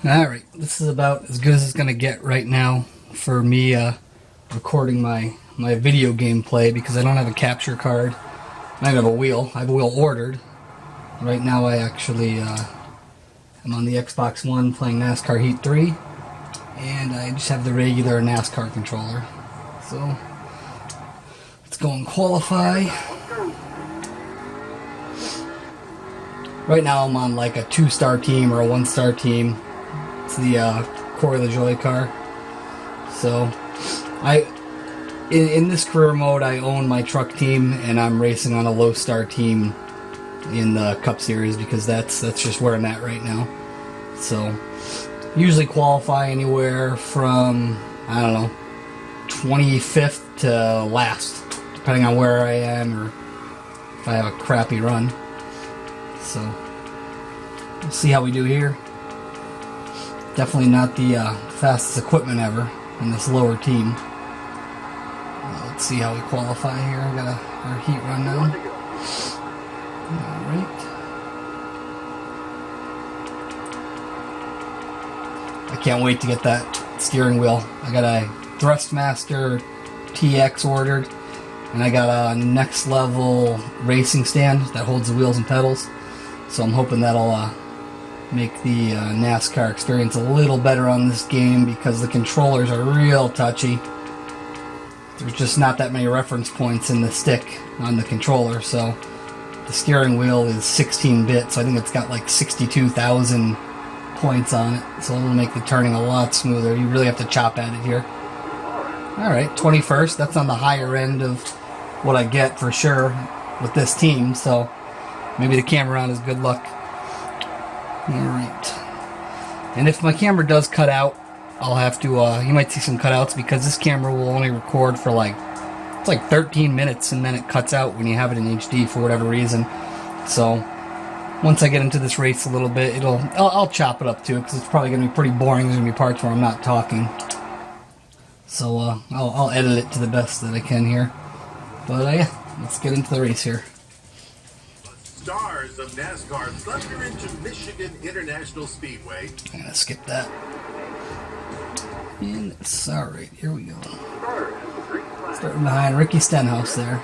Alright, this is about as good as it's going to get right now for me recording my video gameplay because I don't have a capture card. I don't have a wheel. I have a wheel ordered. Right now I actually am on the Xbox One playing Nascar Heat 3, and I just have the regular NASCAR controller. So, let's go and qualify. Right now I'm on like a 2-star team or a 1-star team. It's the Corey LaJoie car. So, in this career mode, I own my truck team, and I'm racing on a low-star team in the Cup Series because that's just where I'm at right now. So, usually qualify anywhere from, I don't know, 25th to last, depending on where I am or if I have a crappy run. So, we'll see how we do here. Definitely not the fastest equipment ever in this lower team. Let's see how we qualify here. I got our heat run now. Alright. I can't wait to get that steering wheel. I got a Thrustmaster TX ordered, and I got a next level racing stand that holds the wheels and pedals. So I'm hoping that'll make the NASCAR experience a little better on this game because the controllers are real touchy. There's just not that many reference points in the stick on the controller, so the steering wheel is 16-bit, so I think it's got like 62,000 points on it, so it'll make the turning a lot smoother. You really have to chop at it here. Alright, 21st, that's on the higher end of what I get for sure with this team, so maybe the camera on is good luck. Alright. And if my camera does cut out, I'll have to, you might see some cutouts because this camera will only record for it's like 13 minutes and then it cuts out when you have it in HD for whatever reason. So, once I get into this race a little bit, I'll chop it up too because it's probably going to be pretty boring. There's going to be parts where I'm not talking. So, I'll edit it to the best that I can here. But, yeah, let's get into the race here. Stars of NASCAR thunder into Michigan International Speedway. I'm going to skip that. And it's alright, here we go. Starting behind Ricky Stenhouse there.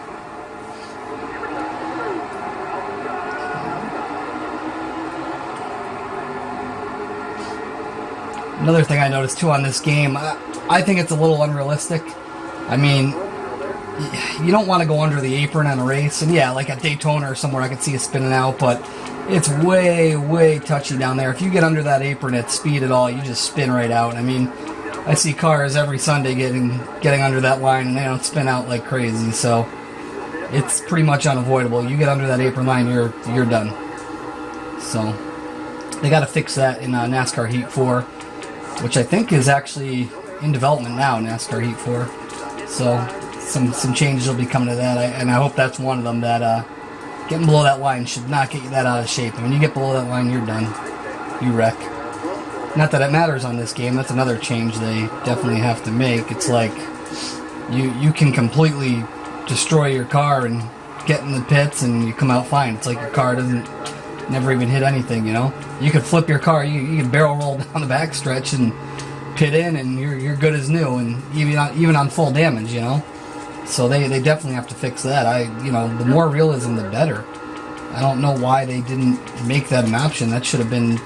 Another thing I noticed too on this game, I think it's a little unrealistic. I mean, you don't want to go under the apron on a race, and yeah, like at Daytona or somewhere I could see it spinning out, but it's way touchy down there. If you get under that apron at speed at all, you just spin right out. I mean, I see cars every Sunday getting under that line, and they don't spin out like crazy, so it's pretty much unavoidable. You get under that apron line, you're done. So they got to fix that in NASCAR Heat 4, which I think is actually in development now, NASCAR Heat 4. So some changes will be coming to that, and I hope that's one of them. That getting below that line should not get you that out of shape. And when you get below that line, you're done. You wreck. Not that it matters on this game. That's another change they definitely have to make. It's like you can completely destroy your car and get in the pits and you come out fine. It's like your car never even hit anything, you know? You could flip your car, you could barrel roll down the backstretch and pit in and you're good as new, and even on full damage, you know? So they definitely have to fix that. The more realism the better. I don't know why they didn't make that an option. That should have been,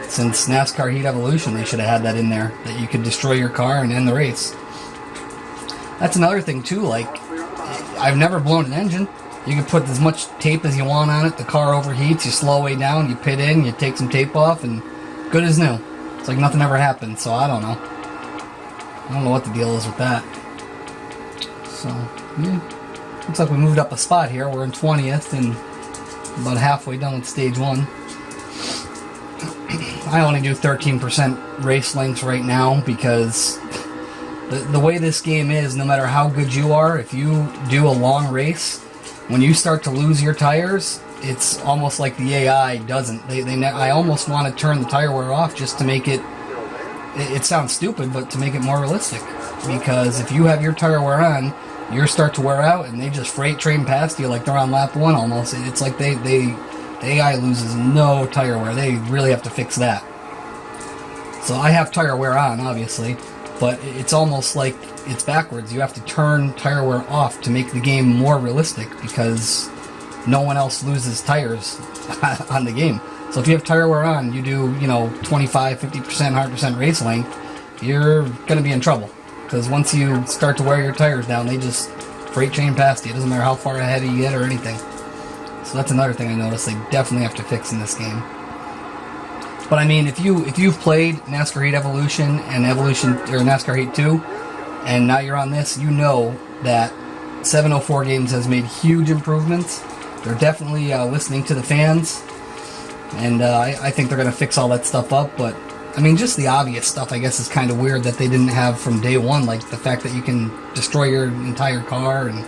since NASCAR Heat Evolution, they should have had that in there, that you could destroy your car and end the race. That's another thing too, like, I've never blown an engine. You can put as much tape as you want on it, the car overheats, you slow way down, you pit in, you take some tape off, and good as new. It's like nothing ever happened, so I don't know. I don't know what the deal is with that. So, yeah. Looks like we moved up a spot here. We're in 20th and about halfway done with stage 1. I only do 13% race lengths right now because the way this game is, no matter how good you are, if you do a long race, when you start to lose your tires, it's almost like the AI doesn't. I almost want to turn the tire wear off just to make it sounds stupid, but to make it more realistic. Because if you have your tire wear on, yours start to wear out, and they just freight train past you like they're on lap 1 almost. It's like the AI loses no tire wear. They really have to fix that. So I have tire wear on, obviously, but it's almost like it's backwards. You have to turn tire wear off to make the game more realistic because no one else loses tires on the game. So if you have tire wear on, you do, 25, 50%, 100% race length, you're going to be in trouble. Because once you start to wear your tires down, they just freight train past you. It doesn't matter how far ahead you get or anything. So that's another thing I noticed they definitely have to fix in this game. But I mean, if you've played NASCAR Heat Evolution and NASCAR Heat 2, and now you're on this, you know that 704 Games has made huge improvements. They're definitely listening to the fans, and I think they're going to fix all that stuff up. But I mean, just the obvious stuff, I guess, is kind of weird that they didn't have from day one, like the fact that you can destroy your entire car and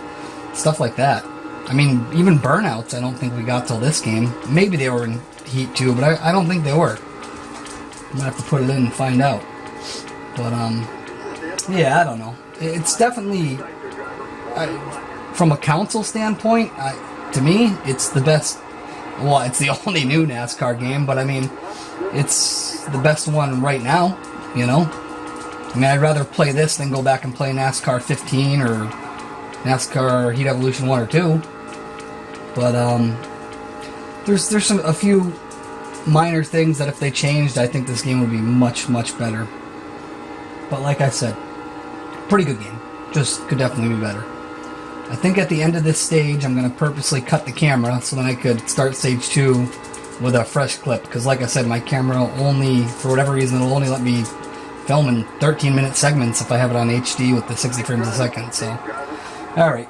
stuff like that. I mean, even burnouts, I don't think we got till this game. Maybe they were in Heat 2, but I don't think they were. I'm going to have to put it in and find out. But, yeah, I don't know. It's definitely, from a console standpoint, to me, it's the best. Well, it's the only new NASCAR game, but I mean, it's the best one right now, I mean, I'd rather play this than go back and play NASCAR 15 or NASCAR Heat Evolution 1 or 2. But, there's a few minor things that if they changed, I think this game would be much, much better. But like I said, pretty good game. Just could definitely be better. I think at the end of this stage, I'm going to purposely cut the camera so then I could start stage 2 with a fresh clip. Because like I said, my camera only, for whatever reason, it'll only let me film in 13-minute segments if I have it on HD with the 60 frames a second. So, alright.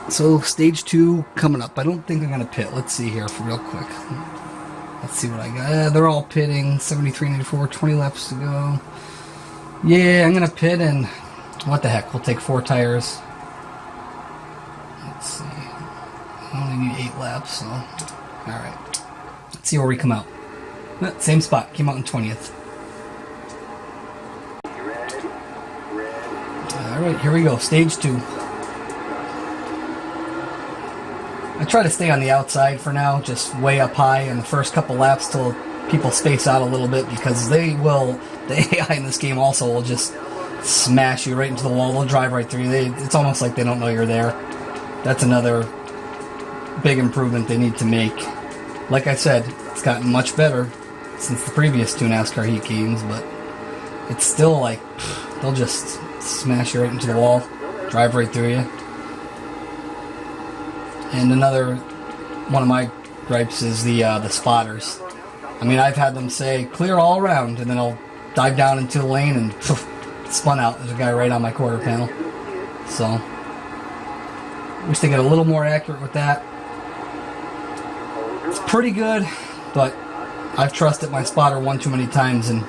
So, stage 2 coming up. I don't think I'm going to pit. Let's see here for real quick. Let's see what I got. They're all pitting. 73.94, 20 laps to go. Yeah, I'm going to pit, and what the heck. We'll take 4 tires. Let's see. I only need 8 laps, so. Alright. Let's see where we come out. Same spot. Came out in 20th. Alright, here we go. Stage 2. I try to stay on the outside for now, just way up high in the first couple laps till people space out a little bit, because the AI in this game also will just smash you right into the wall. They'll drive right through you. It's almost like they don't know you're there. That's another big improvement they need to make. Like I said, it's gotten much better since the previous 2 NASCAR Heat games, but it's still like, they'll just smash you right into the wall, drive right through you. And another one of my gripes is the spotters. I mean, I've had them say, clear all around, and then I'll dive down into the lane and spun out. There's a guy right on my quarter panel. So, wish they get a little more accurate with that. It's pretty good, but I've trusted my spotter one too many times and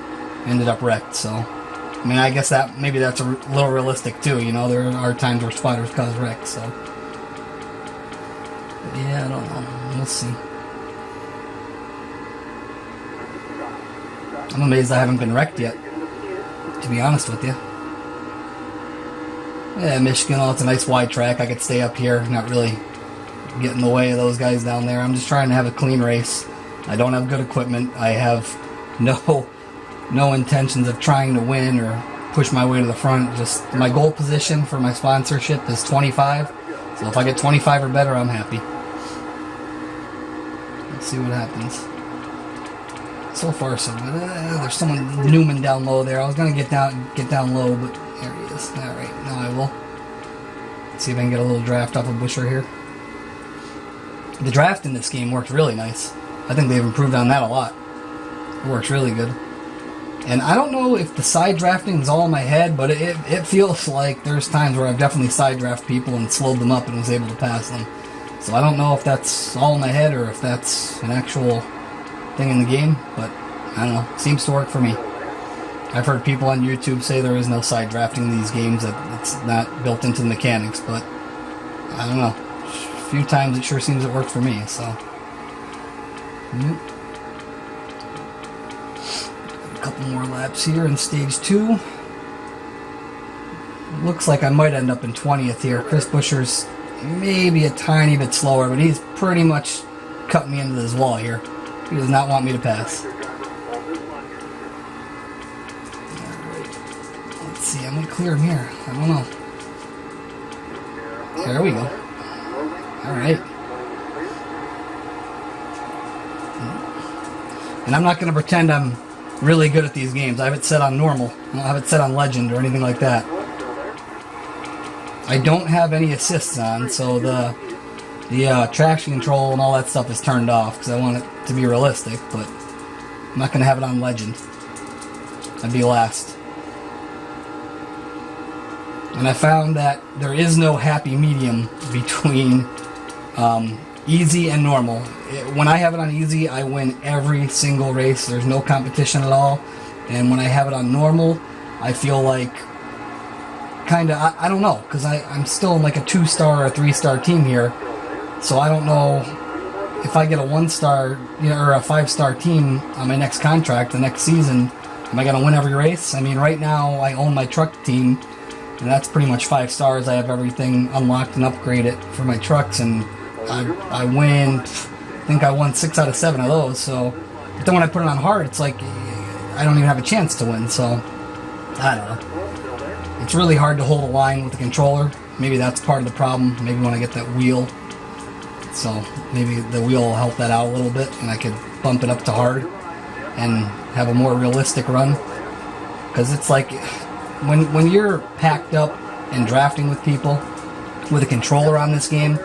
ended up wrecked. So, I mean, I guess maybe that's a little realistic too. There are times where spotters cause wrecks. So, but yeah, I don't know. We'll see. I'm amazed I haven't been wrecked yet, to be honest with you. Yeah, Michigan, it's a nice wide track. I could stay up here, not really get in the way of those guys down there. I'm just trying to have a clean race. I don't have good equipment. I have no intentions of trying to win or push my way to the front. Just my goal position for my sponsorship is 25. So if I get 25 or better, I'm happy. Let's see what happens. So far, so good. There's someone Newman down low there. I was gonna get down low, but there he is. All right, now I will. Let's see if I can get a little draft off of Busher here. The draft in this game works really nice. I think they've improved on that a lot. It works really good. And I don't know if the side drafting is all in my head, but it feels like there's times where I've definitely side drafted people and slowed them up and was able to pass them. So I don't know if that's all in my head or if that's an actual thing in the game, but I don't know. Seems to work for me. I've heard people on YouTube say there is no side drafting in these games, that it's not built into the mechanics, but I don't know. A few times it sure seems it worked for me, so. A couple more laps here in stage 2. Looks like I might end up in 20th here. Chris Buescher's maybe a tiny bit slower, but he's pretty much cutting me into this wall here. He does not want me to pass. see. I'm going to clear him here. I don't know. There we go. Alright. And I'm not going to pretend I'm really good at these games. I have it set on normal. I don't have it set on legend or anything like that. I don't have any assists on, so the traction control and all that stuff is turned off because I want it to be realistic, but I'm not going to have it on legend. I'd be last. And I found that there is no happy medium between easy and normal. When I have it on easy, I win every single race. There's no competition at all. And when I have it on normal, I feel like kind of, I don't know, because I'm still in like a 2-star or a 3-star team here. So I don't know if I get a 1-star, or a 5-star team on my next contract, the next season, am I going to win every race? I mean, right now I own my truck team, and that's pretty much 5 stars. I have everything unlocked and upgraded for my trucks, and I win. I think I won 6 out of 7 of those. So, but then when I put it on hard, it's like I don't even have a chance to win. So, I don't know. It's really hard to hold a line with the controller. Maybe that's part of the problem. Maybe when I get that wheel. So maybe the wheel will help that out a little bit, and I could bump it up to hard and have a more realistic run. Because it's like when you're packed up and drafting with people with a controller on this game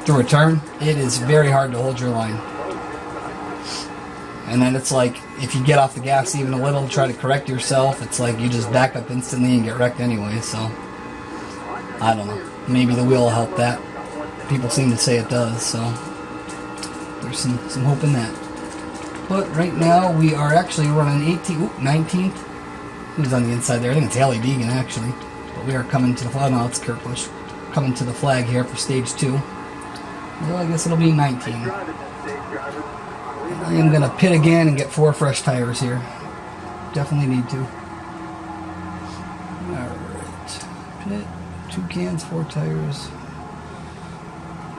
to return, it is very hard to hold your line. And then it's like if you get off the gas even a little, try to correct yourself, it's like you just back up instantly and get wrecked anyway. So I don't know. Maybe the wheel will help that. People seem to say it does, so there's some hope in that. But right now we are actually running 19th. Who's on the inside there? I think it's Haley Deegan actually. But we are coming to the flag. No, it's Kurt Busch. Coming to the flag here for stage 2. Well, I guess it'll be 19. I am going to pit again and get 4 fresh tires here. Definitely need to. Alright. Pit, 2 cans, 4 tires.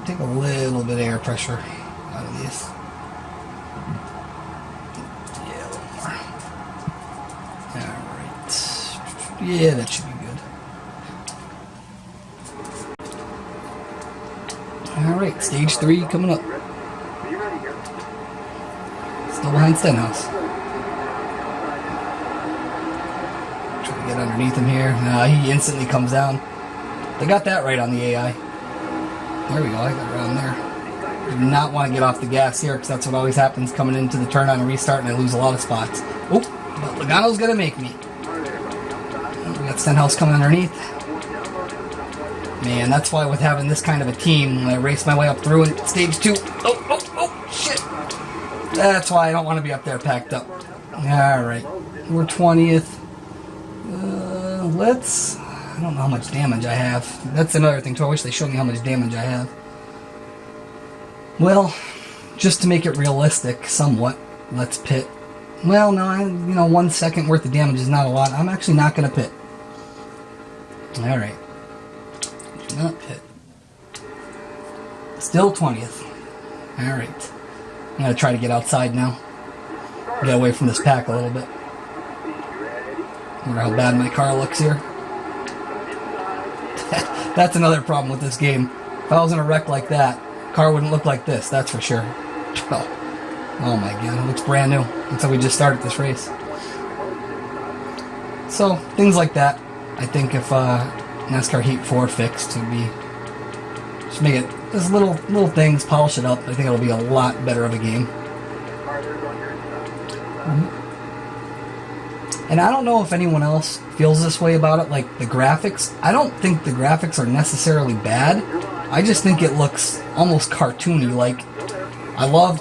Take a little bit of air pressure out of these. Yeah, a little more. Alright. Yeah, that should be good. Alright, stage 3 coming up. Still behind Stenhouse. Try to get underneath him here. He instantly comes down. They got that right on the AI. There we go, I got around there. Do not want to get off the gas here because that's what always happens coming into the turn on and restart, and I lose a lot of spots. Oh, but Logano's going to make me. We got Stenhouse coming underneath. Man, that's why with having this kind of a team, when I race my way up through in stage 2, oh, shit. That's why I don't want to be up there packed up. Alright, we're 20th. I don't know how much damage I have. That's another thing too. I wish they showed me how much damage I have. Well, just to make it realistic, somewhat, let's pit. Well, no, 1 second worth of damage is not a lot. I'm actually not going to pit. Alright. Do not pit. Still 20th. Alright. I'm going to try to get outside now. Get away from this pack a little bit. Wonder how bad my car looks here. That's another problem with this game. If I was in a wreck like that, car wouldn't look like this, that's for sure. Oh my god, it looks brand new. Looks like we just started this race. So, things like that. I think if NASCAR Heat 4 fixed would be... Just make it... Just little things, polish it up. I think it'll be a lot better of a game. And I don't know if anyone else feels this way about it, like the graphics. I don't think the graphics are necessarily bad. I just think it looks almost cartoony. Like, I love,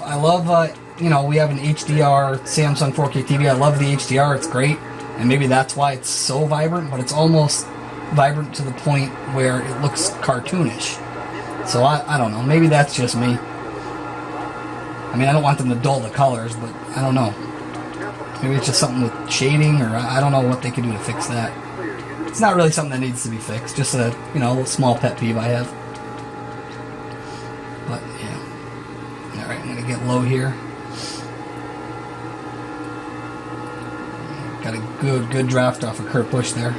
we have an HDR Samsung 4K TV. I love the HDR, it's great. And maybe that's why it's so vibrant, but it's almost vibrant to the point where it looks cartoonish. So I don't know, maybe that's just me. I mean, I don't want them to dull the colors, but I don't know. Maybe it's just something with shading, or I don't know what they could do to fix that. It's not really something that needs to be fixed, just a, little small pet peeve I have. But, yeah. Alright, I'm going to get low here. Got a good draft off of Kurt Busch there.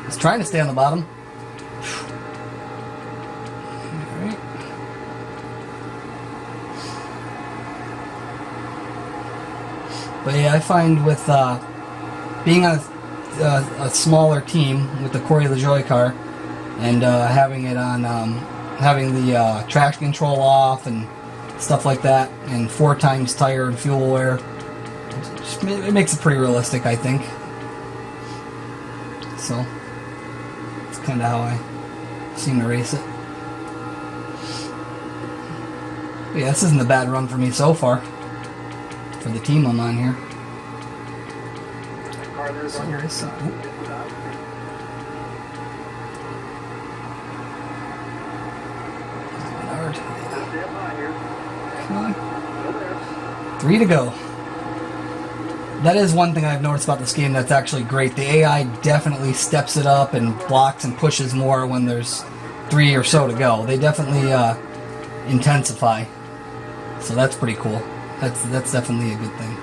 He's trying to stay on the bottom. Alright. But yeah, I find with being on a smaller team with the Corey LaJoie car and having it on, having the traction control off and stuff like that, and 4 times tire and fuel wear, it makes it pretty realistic, I think. So it's kind of how I seem to race it. But yeah, this isn't a bad run for me so far for the team I'm on here. So here is something. Okay. 3 to go. That is one thing I've noticed about this game that's actually great. The AI definitely steps it up and blocks and pushes more when there's 3 or so to go. They definitely intensify. So that's pretty cool. That's definitely a good thing.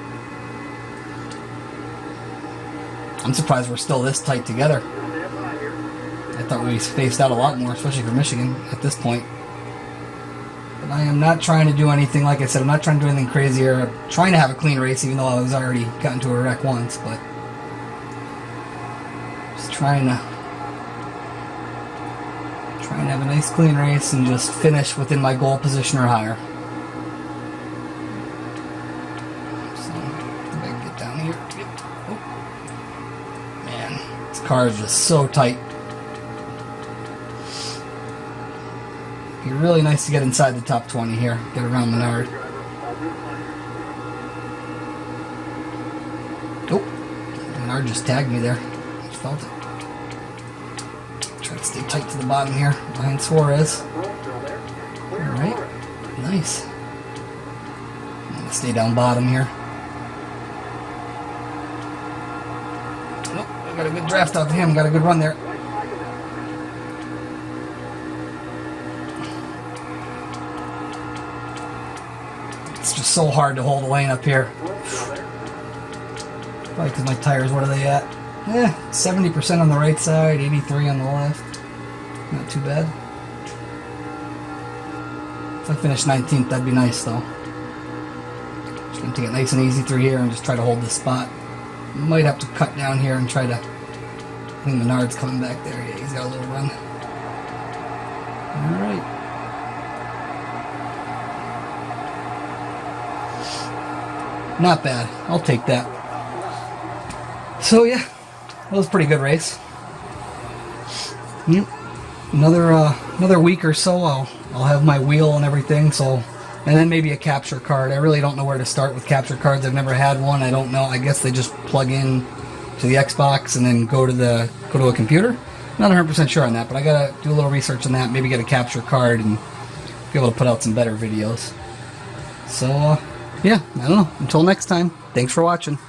I'm surprised we're still this tight together. I thought we spaced out a lot more, especially for Michigan at this point. But I am not trying to do anything, like I said, I'm not trying to do anything crazier. I'm trying to have a clean race, even though I was already gotten to a wreck once, but just trying to have a nice clean race and just finish within my goal position or higher. So, if I can get down here. Oh. Man, this car is just so tight. It'd be really nice to get inside the top 20 here. Get around Menard. Oh, Menard just tagged me there. I just felt it. Try to stay tight to the bottom here, behind Suarez. Alright, nice. I'm going to stay down bottom here. Oh, I got a good draft off of him. Got a good run there. It's just so hard to hold a lane up here. Probably because my tires, what are they at? 70% on the right side, 83 on the left. Not too bad. If I finish 19th, that'd be nice though. Just gonna take it nice and easy through here and just try to hold this spot. Might have to cut down here and try to... I think Menard's coming back there. Yeah, he's got a little run. Alright. Not bad. I'll take that. So yeah, that was a pretty good race. Yep. Another week or so, I'll have my wheel and everything. So, and then maybe a capture card. I really don't know where to start with capture cards. I've never had one. I don't know. I guess they just plug in to the Xbox and then go to a computer. Not 100% sure on that, but I gotta do a little research on that. Maybe get a capture card and be able to put out some better videos. So. Yeah, I don't know. Until next time, thanks for watching.